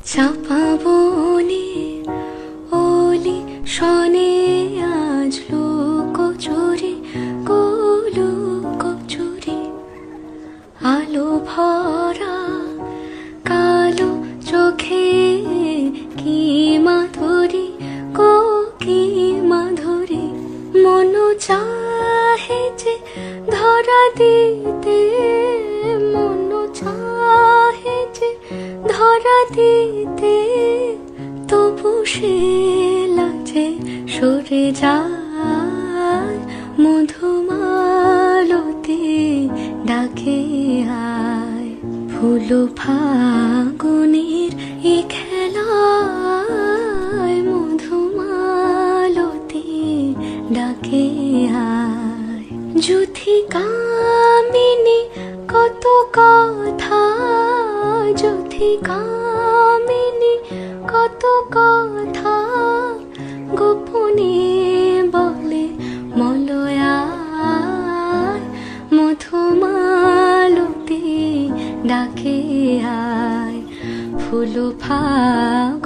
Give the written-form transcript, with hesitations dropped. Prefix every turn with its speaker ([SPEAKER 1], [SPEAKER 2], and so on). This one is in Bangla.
[SPEAKER 1] চাপা বনে ওলি শনে আজ লোক চুরি গোলোক চুরি আলো ভরা কালো চোখে কি মাধুরী গো কি মাধুরী মন চাহে যে ধরা দিতে মন চাহে যে ধরা দিতে তবু সে লাজে সরে যায় মধুমালতি ডাকে আয় ফুল ফাগুনের এ খেলায় মধুমালতি ডাকে আয় যুথি কামিনী কত কথা যুথি কামিনী কত কথা গোপনে বলে মলয়ায় মধুমালতি ডাকে আয় ফুল ফাগ